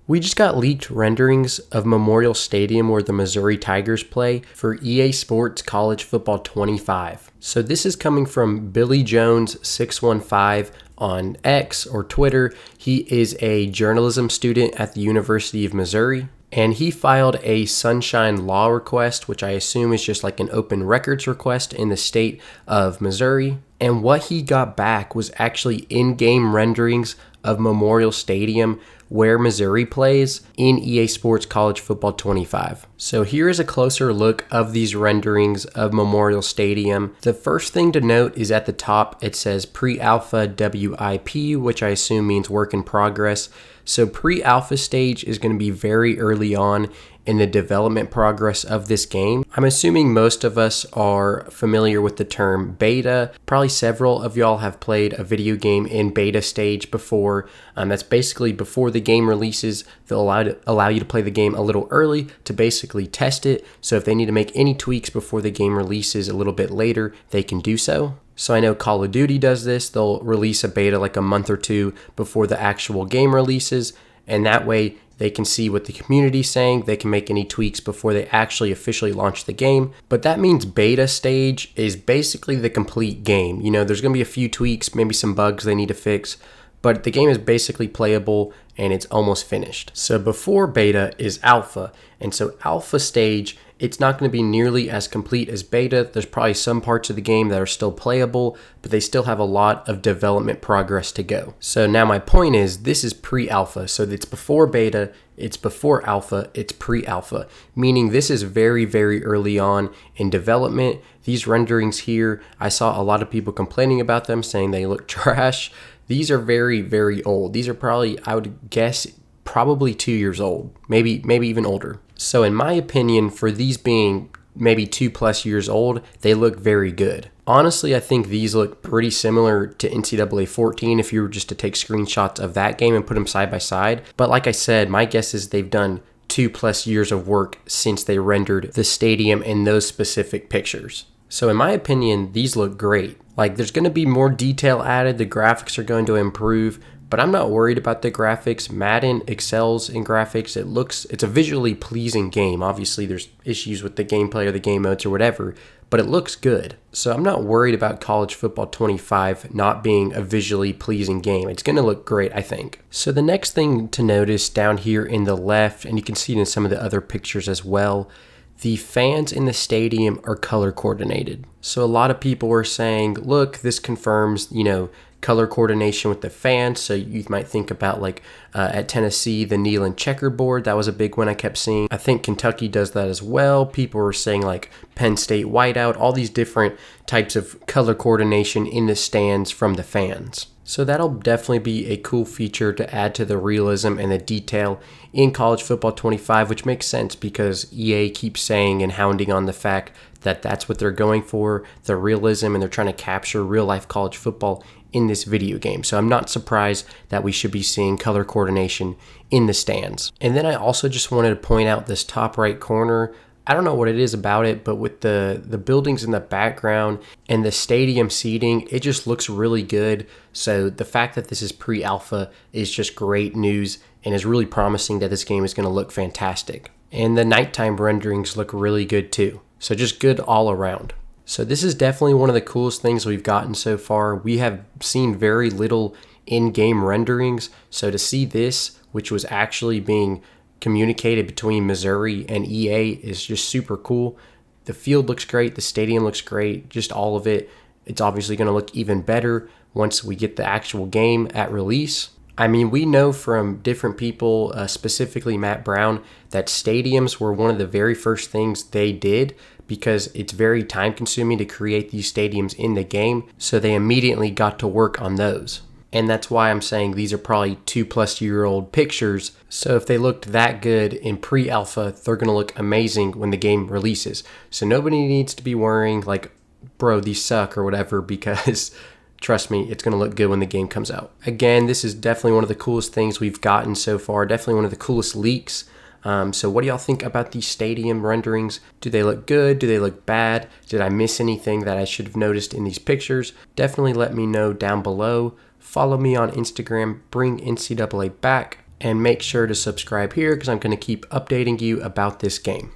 We just got leaked renderings of Memorial Stadium where the Missouri Tigers play for EA Sports College Football 25. So this is coming from Billy Jones 615 on X or Twitter. He is a journalism student at the University of Missouri, and he filed a Sunshine Law request, which I assume is just like an open records request in the state of Missouri. And what he got back was actually in-game renderings of Memorial Stadium where Missouri plays in EA Sports College Football 25. So here is a closer look of these renderings of Memorial Stadium. The first thing to note is at the top it says pre-alpha WIP, which I assume means work in progress. So pre-alpha stage is going to be very early on in the development progress of this game. I'm assuming most of us are familiar with the term beta. Probably several of y'all have played a video game in beta stage before. That's basically before the game releases. They'll allow you to play the game a little early to basically test it. So if they need to make any tweaks before the game releases a little bit later, they can do so. So I know Call of Duty does this. They'll release a beta like a month or two before the actual game releases, and that way they can see what the community's saying. They can make any tweaks before they actually officially launch the game. But that means beta stage is basically the complete game. You know, there's going to be a few tweaks, maybe some bugs they need to fix, but the game is basically playable and it's almost finished. So before beta is alpha. And so alpha stage, it's not going to be nearly as complete as beta. There's probably some parts of the game that are still playable, but they still have a lot of development progress to go. So now my point is, this is pre-alpha. So it's before beta, it's before alpha, it's pre-alpha, meaning this is very, very early on in development. These renderings here, I saw a lot of people complaining about them, saying they look trash. These are very, very old. These are probably, I would guess, probably 2 years old, maybe even older. So in my opinion, for these being maybe 2+ years old, they look very good. Honestly, I think these look pretty similar to NCAA 14 if you were just to take screenshots of that game and put them side by side. But like I said, my guess is they've done 2+ years of work since they rendered the stadium in those specific pictures. So in my opinion, these look great. Like, there's going to be more detail added, the graphics are going to improve, but I'm not worried about the graphics. Madden excels in graphics. It's a visually pleasing game. Obviously, there's issues with the gameplay or the game modes or whatever, but it looks good. So I'm not worried about College Football 25 not being a visually pleasing game. It's going to look great, I think. So the next thing to notice down here in the left, and you can see it in some of the other pictures as well, the fans in the stadium are color coordinated. So a lot of people were saying, look, this confirms, color coordination with the fans. So you might think about like at Tennessee, the kneel and checkerboard. That was a big one I kept seeing. I think Kentucky does that as well. People were saying like Penn State whiteout, all these different types of color coordination in the stands from the fans. So that'll definitely be a cool feature to add to the realism and the detail in College Football 25, which makes sense because EA keeps saying and hounding on the fact that that's what they're going for, the realism, and they're trying to capture real-life college football in this video game. So I'm not surprised that we should be seeing color coordination in the stands. And then I also just wanted to point out this top right corner. I don't know what it is about it, but with the buildings in the background and the stadium seating, it just looks really good. So the fact that this is pre-alpha is just great news and is really promising that this game is going to look fantastic. And the nighttime renderings look really good too. So just good all around. So this is definitely one of the coolest things we've gotten so far. We have seen very little in-game renderings. So to see this, which was actually being communicated between Missouri and EA, is just super cool. The field looks great. The stadium looks great. Just all of it. It's obviously going to look even better once we get the actual game at release. I mean, we know from different people, specifically Matt Brown, that stadiums were one of the very first things they did because it's very time consuming to create these stadiums in the game. So they immediately got to work on those. And that's why I'm saying these are probably 2+ year old pictures. So if they looked that good in pre-alpha, they're going to look amazing when the game releases. So nobody needs to be worrying like, bro, these suck or whatever, because trust me, it's going to look good when the game comes out. Again, this is definitely one of the coolest things we've gotten so far. Definitely one of the coolest leaks. So what do y'all think about these stadium renderings? Do they look good? Do they look bad? Did I miss anything that I should have noticed in these pictures? Definitely let me know down below. Follow me on Instagram, bring NCAA back. and make sure to subscribe here because I'm going to keep updating you about this game.